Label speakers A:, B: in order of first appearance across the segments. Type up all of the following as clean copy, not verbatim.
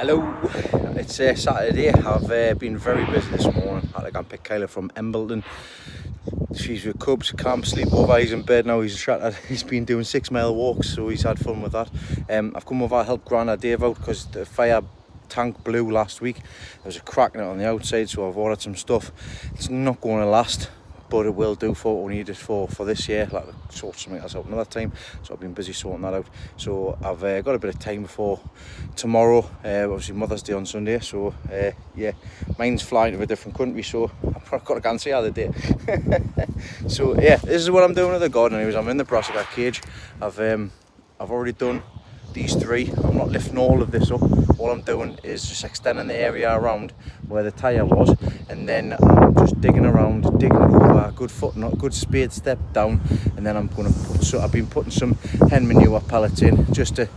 A: Hello, it's Saturday. I've been very busy this morning. I had to go and pick Kyla from Embleton. She's with Cubs, can't sleep over. He's in bed now, he's shattered. He's been doing 6-mile walks, so he's had fun with that. I've come over to help Grandad Dave out because the fire tank blew last week. There was a crack in it on the outside, so I've ordered some stuff. It's not going to last, but it will do for what we need it for this year. Like sort something else out another time, so I've been busy sorting that out. So I've got a bit of time before tomorrow, obviously Mother's Day on Sunday, so yeah, mine's flying to a different country, so I've got to go and see how they do. So yeah, this is what I'm doing with the garden anyways. I'm in the Brassica cage. I've already done these three. I'm not lifting all of this up. All I'm doing is just extending the area around where the tyre was, and then I'm just digging around, digging over a good foot, not a good spade step down, and then I'm going to put, so I've been putting some hen manure pellets in just to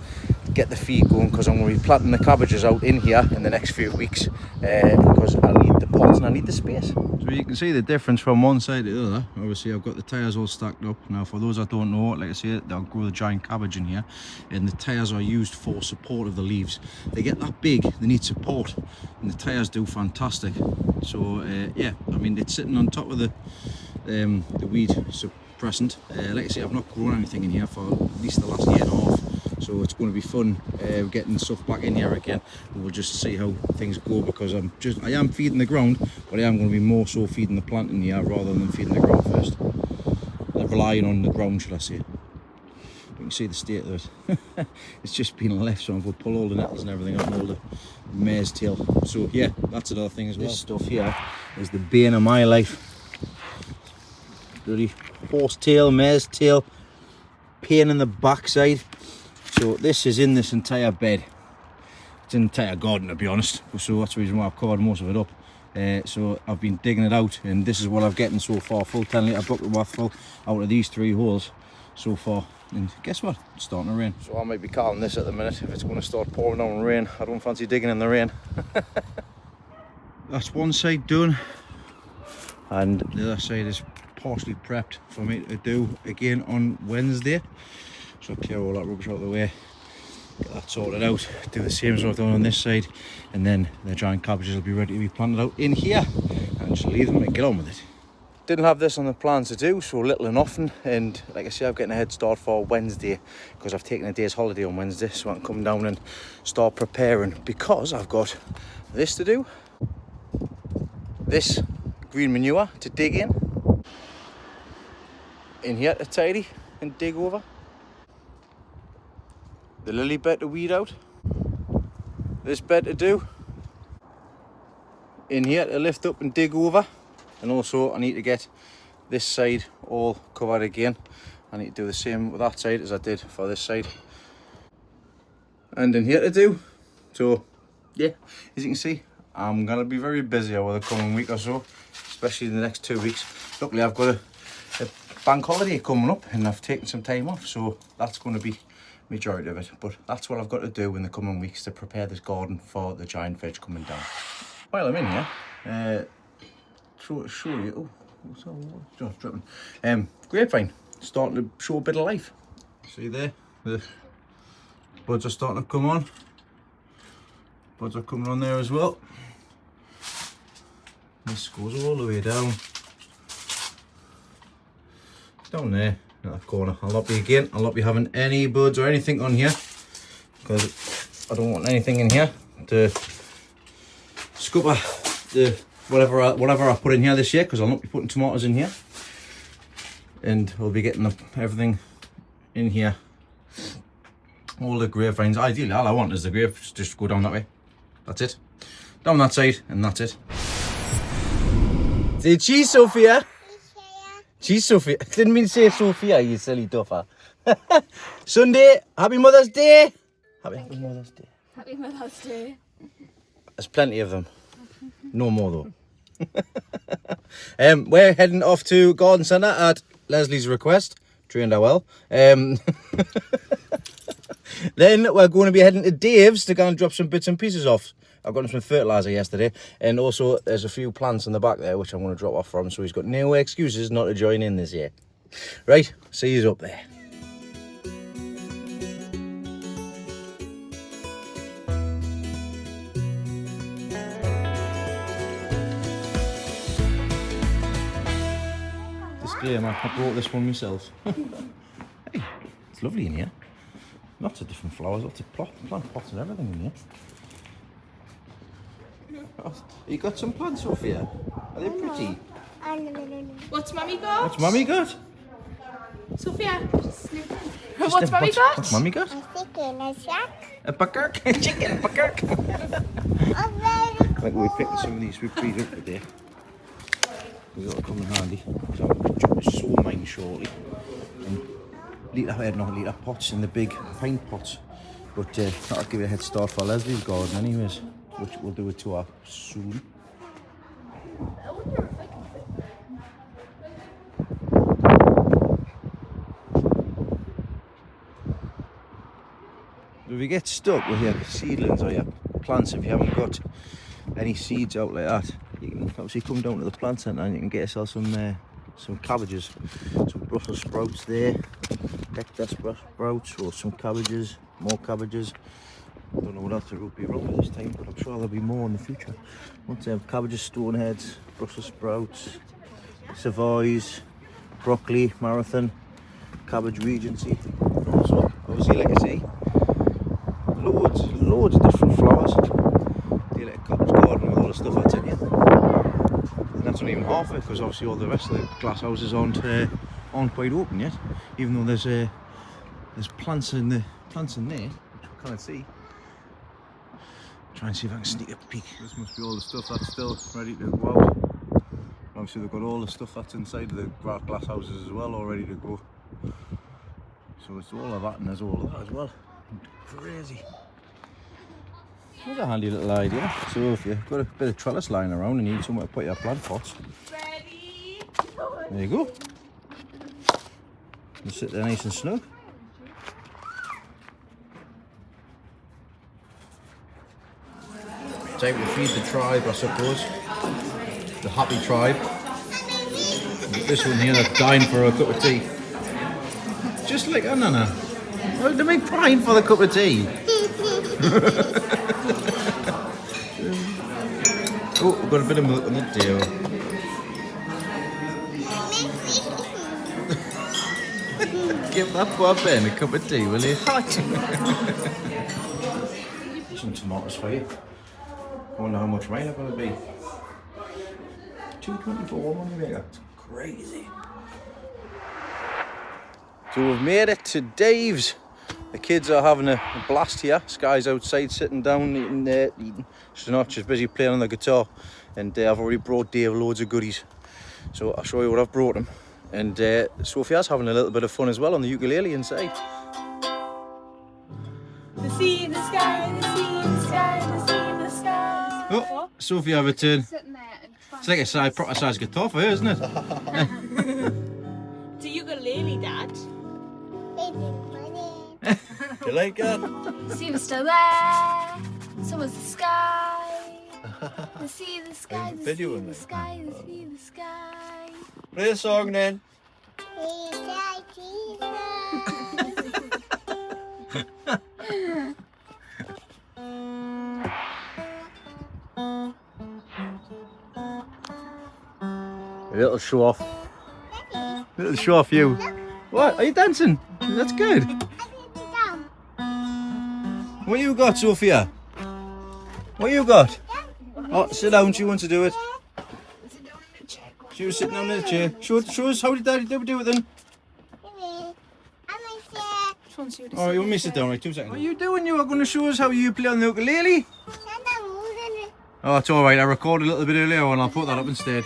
A: get the feed going, because I'm going to be planting the cabbages out in here in the next few weeks, because I need the pots and I need the space. So you can see the difference from one side to the other. Obviously I've got the tyres all stacked up. Now for those that don't know, like I say, they'll grow the giant cabbage in here, and the tyres are used for support of the leaves. They get that big, they need support, and the tyres do fantastic. So yeah, I mean, it's sitting on top of the weed suppressant. Like I say, I've not grown anything in here for at least the last year and a half. So it's going to be fun getting stuff back in here again, and we'll just see how things go, because I am feeding the ground, but I am going to be more so feeding the plant in here rather than feeding the ground first. Relying on the ground, should I say. You can see the state of it. It's just been left, so I'm going to pull all the nettles and everything out, and all the mare's tail. So yeah, that's another thing as well. This stuff here is the bane of my life. Bloody horse tail, mare's tail, pain in the backside. So this is in this entire bed. It's in the entire garden, to be honest. So that's the reason why I've covered most of it up. So I've been digging it out, and this is what I've getting so far. Full 10-litre bucket worth full out of these 3 holes so far. And guess what? It's starting to rain. So I might be calling this at the minute if it's going to start pouring down rain. I don't fancy digging in the rain. That's one side done, and the other side is partially prepped for me to do again on Wednesday. So clear all that rubbish out of the way, get that sorted out, do the same as what I've done on this side, and then the giant cabbages will be ready to be planted out in here, and just leave them and get on with it. Didn't have this on the plans to do, so little and often, and like I say, I'm getting a head start for Wednesday because I've taken a day's holiday on Wednesday, so I can come down and start preparing, because I've got this to do, this green manure to dig in here to tidy and dig over, the lily bed to weed out, this bed to do, in here to lift up and dig over, and also I need to get this side all covered again. I need to do the same with that side as I did for this side, and in here to do. So yeah, as you can see, I'm gonna be very busy over the coming week or so, especially in the next 2 weeks. Luckily I've got a bank holiday coming up, and I've taken some time off, so that's going to be majority of it. But that's what I've got to do in the coming weeks to prepare this garden for the giant veg coming down. While I'm in here, show you, just dripping. Grapevine starting to show a bit of life. See there, the buds are starting to come on. Buds are coming on there as well. This goes all the way down there in that corner. I'll not be having any buds or anything on here, because I don't want anything in here to scupper the whatever I put in here this year, because I'll not be putting tomatoes in here, and we'll be getting everything in here, all the grapevines. Ideally all I want is the grapes just go down that way. That's it, down that side, and that's it. Say cheese, Sophia. Cheese, Sophia. Didn't mean to say Sophia, you silly duffer. Sunday, happy Mother's Day. Happy Mother's Day.
B: Happy Mother's Day.
A: There's plenty of them. No more though. We're heading off to Garden Centre at Leslie's request. Trained her well. Then we're going to be heading to Dave's to go and drop some bits and pieces off. I've got him some fertiliser yesterday, and also there's a few plants in the back there which I'm going to drop off from, so he's got no excuses not to join in this year. Right, see you up there. disclaimer, I brought this one myself. Hey, it's lovely in here. Lots of different flowers, lots of plant pots and everything in here. Oh, you got some plants, Sophia? Are they pretty?
B: What's Mummy got?
A: What's Mummy got?
B: Sophia, what's Mummy got?
A: What's Mummy got? A bukkirk? A chicken bukkirk? Like we're picking some of these whipped peas up today. Because it'll come in handy. So I'm going to sow mine shortly. And litre pots in the big pint pots. But that'll give it a head start for Leslie's garden anyways. Which we'll do it to her soon. If you get stuck with your seedlings or your plants, if you haven't got any seeds out like that, you can obviously come down to the plant centre and you can get yourself some cabbages, some Brussels sprouts there, hectare sprouts, or some cabbages, more cabbages. I don't know what else there will be around this time, but I'm sure there'll be more in the future. Once they have cabbages, stoneheads, Brussels sprouts, savoys, broccoli, marathon, cabbage regency, and also obviously, like I say, loads of different flowers. Do you like a cottage garden with all the stuff that's in here? And that's not even half of it, because obviously all the rest of the glass houses aren't quite open yet. Even though there's plants in there, which we can't see. Try and see if I can sneak a peek. This must be all the stuff that's still ready to go out. Obviously they've got all the stuff that's inside of the glass houses as well, all ready to go. So it's all of that, and there's all of that as well. Crazy. That's a handy little idea. So if you've got a bit of trellis lying around and you need somewhere to put your plant pots,
B: Ready?
A: there you go. You sit there nice and snug. Time to feed the tribe, I suppose. The happy tribe. This one here that's dying for a cup of tea. Just like a nana. Well, they make crying for the cup of tea. Oh, we've got a bit of milk on the deal. Give that poor Ben a cup of tea, will you? Some tomatoes for you. I wonder how much mine are going to be. $2.24 money maker. It's crazy. So we've made it to Dave's. The kids are having a blast here. Sky's outside sitting down eating. She's not, she's busy playing on the guitar. And I've already brought Dave loads of goodies. So I'll show you what I've brought him. And Sophia's having a little bit of fun as well on the ukulele inside.
B: The sea, the sky, the sea, the sky, the sea, the sky.
A: Oh, Sophia have a turn.
B: Sitting there and
A: It's like a proper size guitar for her, isn't it?
B: It's a ukulele, Dad.
A: Do you like it?
B: The sea was still there, so was the sky. The sea, the sky, the sea, the sky, the sea, the sky.
A: Play a song then. A little show off. A little show off you. What? Are you dancing? That's good. What you got, Sophia? What you got? Oh, sit down. She wants to do it. She was sitting down in the chair. Show us how did Daddy do it then? Oh, you want me to sit down? Right, 2 seconds. What are you doing? You are going to show us how you play on the ukulele? Oh, it's alright. I recorded a little bit earlier and I'll put that up instead.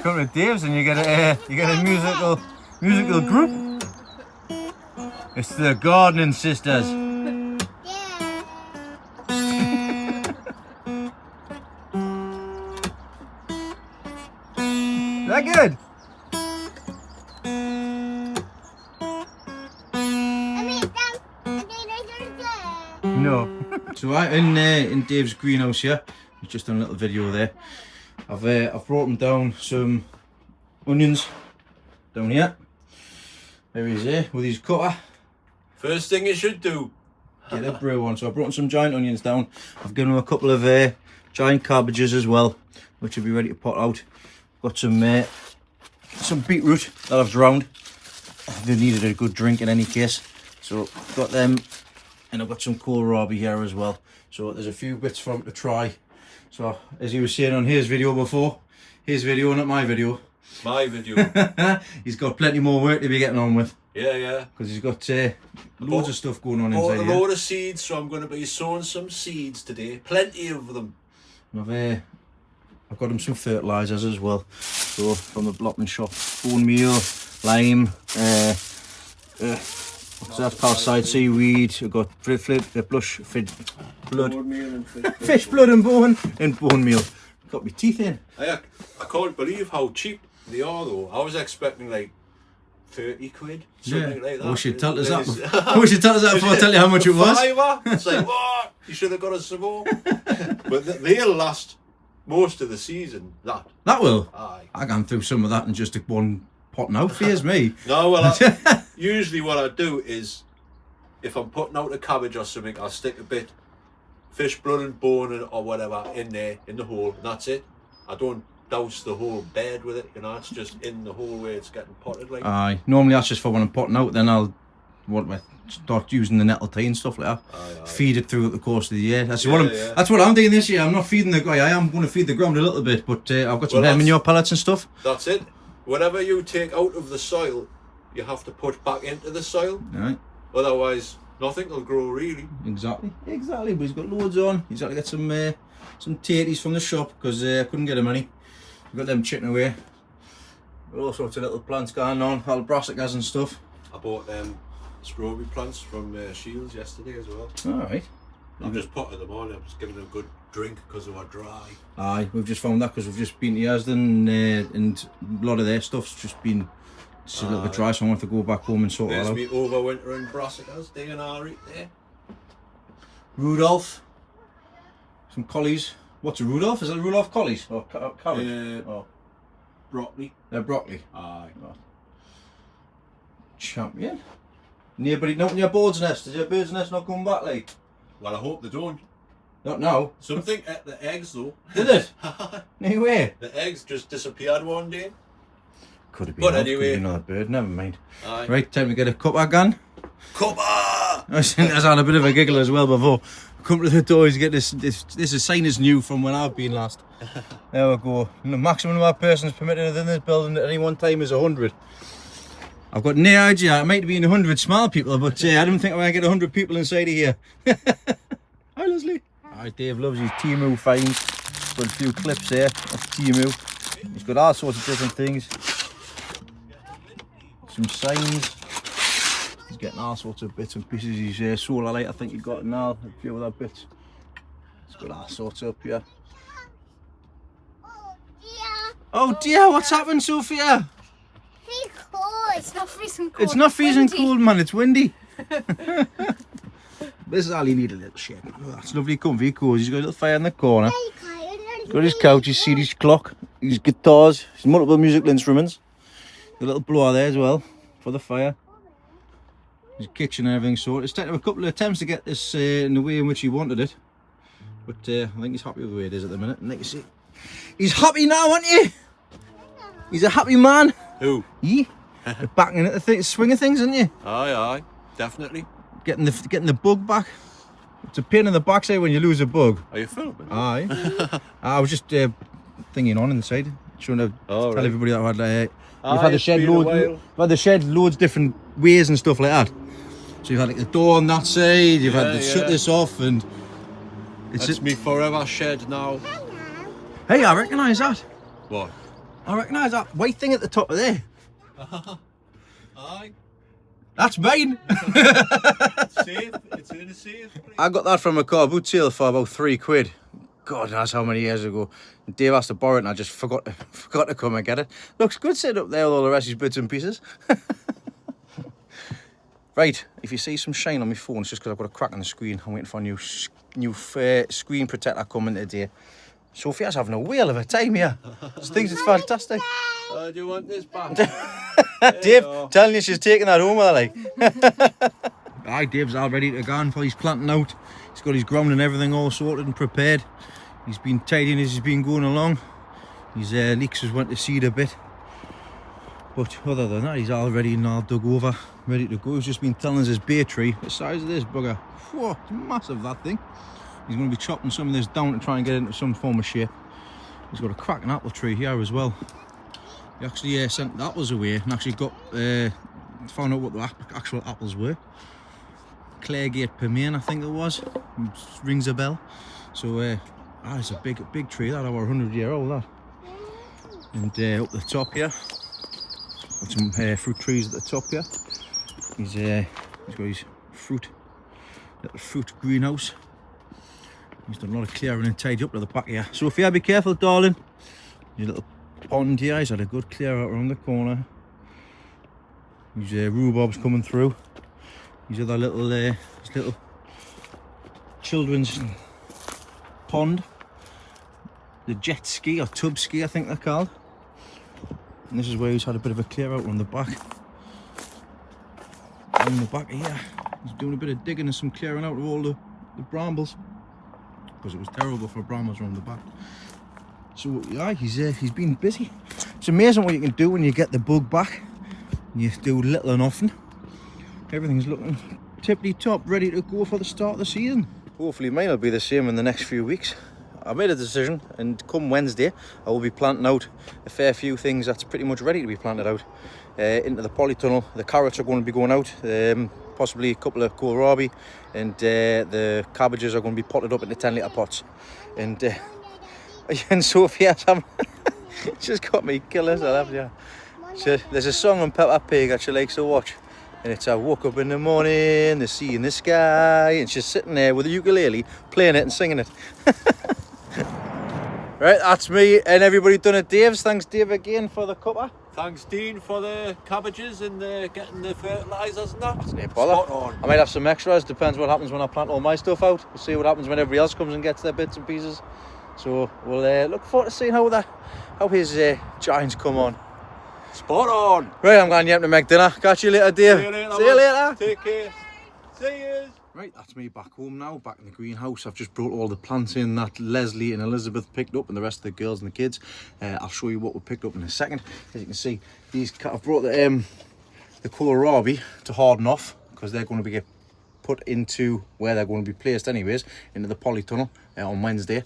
A: Come to Dave's and you get a musical group. It's the Gardening Sisters. Is that good? No. So I'm in Dave's greenhouse here. He's just done a little video there. I've brought him down some onions down here. There he is here with his cutter.
C: First thing you should do.
A: Get a brew on. So I brought some giant onions down. I've given him a couple of giant cabbages as well, which will be ready to pot out. Got some beetroot that I've drowned. They needed a good drink in any case. So got them, and I've got some kohlrabi here as well. So there's a few bits for him to try. So as he was saying on his video before, his video, not my video.
C: My video.
A: He's got plenty more work to be getting on with.
C: Yeah.
A: Because he's got loads of stuff going on inside
C: here.
A: here.
C: A load of seeds, so I'm going to be sowing some seeds today. Plenty of them.
A: I've got him some fertilisers as well. So from the Allotment shop, bone meal, lime, what's that? Calcite, seaweed. I've got fish blood and bone meal. Got my teeth in.
C: I can't believe how cheap they are though. I was expecting like 30 quid, something like that.
A: I wish you'd told us that. I wish you'd told us that before I tell you how much it was.
C: It's like, what? You should have got us some more. But they'll last most of the season. That
A: will?
C: Aye.
A: I gone through some of that in just one pot now. Fears me.
C: No, well, usually what I do is, if I'm putting out a cabbage or something, I'll stick a bit fish blood and bone or whatever in there, in the hole, and that's it. I don't douse the whole bed with it, you know, it's just in the hole where it's getting potted like.
A: Aye, normally that's just for when I'm potting out, then I'll start using the nettle tea and stuff like that. Aye. Feed it through the course of the year. That's what I'm doing this year. I'm not feeding I am going to feed the ground a little bit, but I've got some manure pellets and stuff.
C: That's it. Whatever you take out of the soil, you have to put back into the soil.
A: Right.
C: Otherwise, nothing will grow really.
A: Exactly. But he's got loads on. He's got to get some tatties from the shop because I couldn't get him any. We've got them chipping away. All sorts of little plants going on, all brassicas and stuff.
C: I bought them strawberry plants from Shields yesterday as well.
A: Alright.
C: I've just potted them on, I'm just giving them a good drink because they were dry.
A: Aye, we've just found that because we've just been to Asden and a lot of their stuff's just been a little bit dry, so I want to go back home and sort it out.
C: There's me overwintering brassicas, they are right there.
A: Rudolph. Some collies. What's a Rudolph? Is it a Rudolph collies? Or cabbage?
C: Broccoli.
A: They're broccoli.
C: Aye.
A: Oh. Champion. Nobody not in your bird's nest. Is your bird's nest not coming back, like?
C: Well, I hope they don't.
A: Not now.
C: Something at the eggs though.
A: Did it? No way.
C: The eggs just disappeared one day.
A: Could have been.
C: But anyway,
A: could have been another bird. Never mind.
C: Aye.
A: Right, time to get a cuppa gun.
C: Cuppa!
A: I've had a bit of a giggle as well before. Come to the door to get this is sign is new from when I've been last. There we go. The maximum amount of persons permitted within this building at any one time is 100. I've got no idea. It might be 100 small people, but I don't think I'm going to get 100 people inside of here. Hi, Leslie. Alright, Dave loves his Timu finds. Got a few clips here of Timu. He's got all sorts of different things. Some signs. He's getting all sorts of bits and pieces. His solar light, I think he got now. A few other bits. He's got all sorts up here. Oh dear, what's happened, Sophia?
B: It's not freezing cold.
A: It's not freezing cold, man. It's windy. This is all you need, a little shed. Oh, that's lovely, comfy, cozy. He's got a little fire in the corner. He's got his couch, his CD clock, his guitars, his multiple musical instruments. The little blower there as well for the fire. His kitchen and everything. So it's taken him a couple of attempts to get this in the way in which he wanted it. But I think he's happy with the way it is at the minute. And like you see, he's happy now, aren't you? He's a happy man.
C: Who?
A: Yeah. Backing at the swing of things, isn't you?
C: Aye, definitely.
A: Getting the bug back. It's a pain in the backside when you lose a bug.
C: Are you filming?
A: Aye. I was just thinking on inside, trying to tell everybody that I've had you've had the shed loads different ways and stuff like that. So you've had like the door on that side, you've had to shut this off, and
C: it's me forever shed now.
A: Hey, I recognise that.
C: What?
A: I recognise that white thing at the top of there.
C: Aye.
A: That's mine.
C: Safe. It's in a safe.
A: I got that from a car boot sale for about £3. God knows how many years ago. Dave asked to borrow it and I just forgot to come and get it. Looks good sitting up there with all the rest of his bits and pieces. Right, if you see some shine on my phone, it's just because I've got a crack on the screen. I'm waiting for a new screen protector coming today. Sophia's having a whale of a time here. She thinks it's fantastic.
C: Do you want this back?
A: Dave, telling you she's taking that home with her, like. Aye, Dave's all ready to go on for his planting out. He's got his ground and everything all sorted and prepared. He's been tidying as he's been going along. His leeks has went to seed a bit. But other than that, he's all ready and all dug over, ready to go. He's just been telling us his bay tree, the size of this bugger. Whoa, it's massive, that thing. He's going to be chopping some of this down to try and get it into some form of shape. He's got a cracking apple tree here as well. He actually sent the apples away and actually got found out what the actual apples were. Claregate Pemain, I think it was. Rings a bell. So it's a big tree, that, over 100-year-old, that. And up the top here, got some fruit trees at the top here. He's got his little fruit greenhouse. He's done a lot of clearing and tidy up to the back here. Sophia, be careful, darling. Your little pond here, he's had a good clear out around the corner. His rhubarb's coming through. These other little children's pond. The jet ski or tub ski, I think they're called. And this is where he's had a bit of a clear out on the back. On the back here, he's doing a bit of digging and some clearing out of all the brambles, because it was terrible for brambles around the back. So yeah, he's been busy. It's amazing what you can do when you get the bug back. You do little and often. Everything's looking tippity top, ready to go for the start of the season. Hopefully mine will be the same in the next few weeks. I made a decision, and come Wednesday I will be planting out a fair few things that's pretty much ready to be planted out into the polytunnel. The carrots are going to be going out, possibly a couple of kohlrabi, and the cabbages are going to be potted up into 10-litre pots. And Sophia's she's got me killers, I love you. So there's a song on Peppa Pig that she likes to watch, and it's I woke up in the morning, the sea in the sky, and she's sitting there with a ukulele playing it and singing it. Right, that's me and everybody done at Dave's. Thanks Dave again for the cuppa.
C: Thanks Dean for the cabbages and getting the fertilisers and that.
A: No bother.
C: Spot on.
A: I might have some extras, depends what happens when I plant all my stuff out. We'll see what happens when everybody else comes and gets their bits and pieces. So we'll look forward to seeing how his giants come on.
C: Spot on.
A: Right, I'm going to make dinner. Catch you later, Dave.
C: See you later.
A: See you later.
C: Take care. See you.
A: Right, that's me back home now, back in the greenhouse. I've just brought all the plants in that Leslie and Elizabeth picked up, and the rest of the girls and the kids. I'll show you what we picked up in a second. As you can see, I've brought the kohlrabi to harden off, because they're going to be put into where they're going to be placed anyways, into the polytunnel on Wednesday,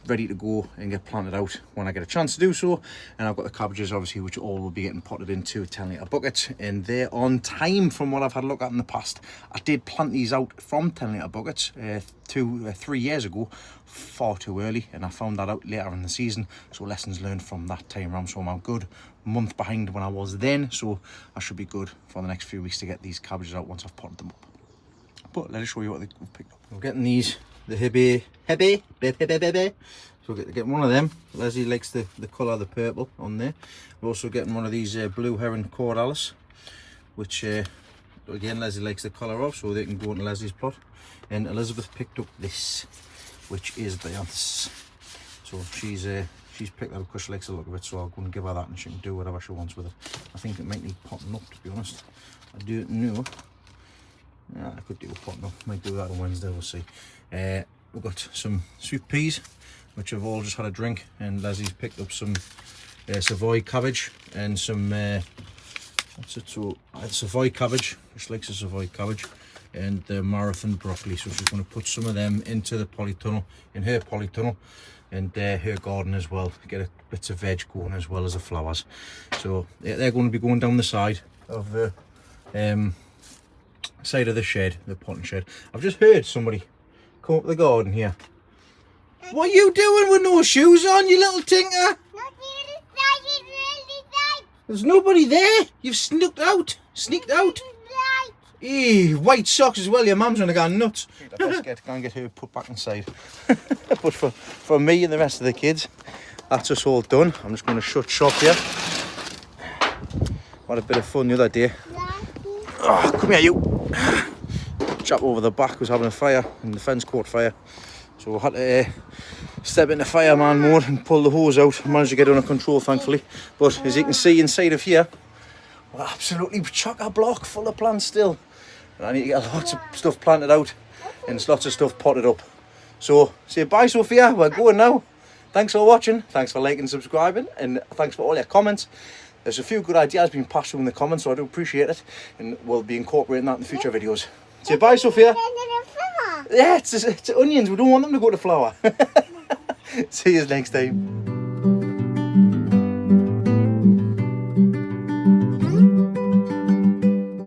A: ready to go and get planted out when I get a chance to do so. And I've got the cabbages, obviously, which all will be getting potted into 10-litre buckets, and they're on time from what I've had a look at in the past. I did plant these out from 10-litre buckets 3 years ago, far too early, and I found that out later in the season. So lessons learned from that time around. So I'm a good month behind when I was then, so I should be good for the next few weeks to get these cabbages out once I've potted them up. But let us show you what we've picked up. We're getting these, the hebe. So get one of them. Leslie likes the colour of the purple on there. We're also getting one of these blue heron cordalis, which again Leslie likes the colour of, so they can go into Leslie's plot. And Elizabeth picked up this, which is Beyonce. So she's picked that up because she likes the look of it, so I'll go and give her that and she can do whatever she wants with it. I think it might need potting up, to be honest. I don't know. Yeah, I could do a potting up. Might do that on Wednesday, we'll see. We've got some sweet peas, which have all just had a drink, and Leslie's picked up some Savoy cabbage and some Savoy cabbage. She likes a Savoy cabbage, and the marathon broccoli. So she's going to put some of them into the polytunnel, in her polytunnel, and her garden as well. Get bits of veg going as well as the flowers. So they're going to be going down the side of the shed, the potting shed. I've just heard somebody come up the garden here. What are you doing with no shoes on, you little tinker? There's nobody there. You've sneaked out. White socks as well. Your mum's gonna go nuts. Let's go and get her put back inside. But for me and the rest of the kids, that's us all done. I'm just going to shut shop here. Had a bit of fun the other day. Oh, come here, you. Chap over the back was having a fire, and the fence caught fire. So I had to step into fireman mode and pull the hose out. Managed to get it under control, thankfully. But as you can see inside of here, Well, absolutely chock-a-block full of plants still. And I need to get lots of stuff planted out and lots of stuff potted up. So, say bye, Sophia. We're going now. Thanks for watching. Thanks for liking and subscribing. And thanks for all your comments. There's a few good ideas being passed through in the comments, so I do appreciate it. And we'll be incorporating that in the future videos. Say bye, Sophia. Yeah, it's onions. We don't want them to go to flour. See you next time.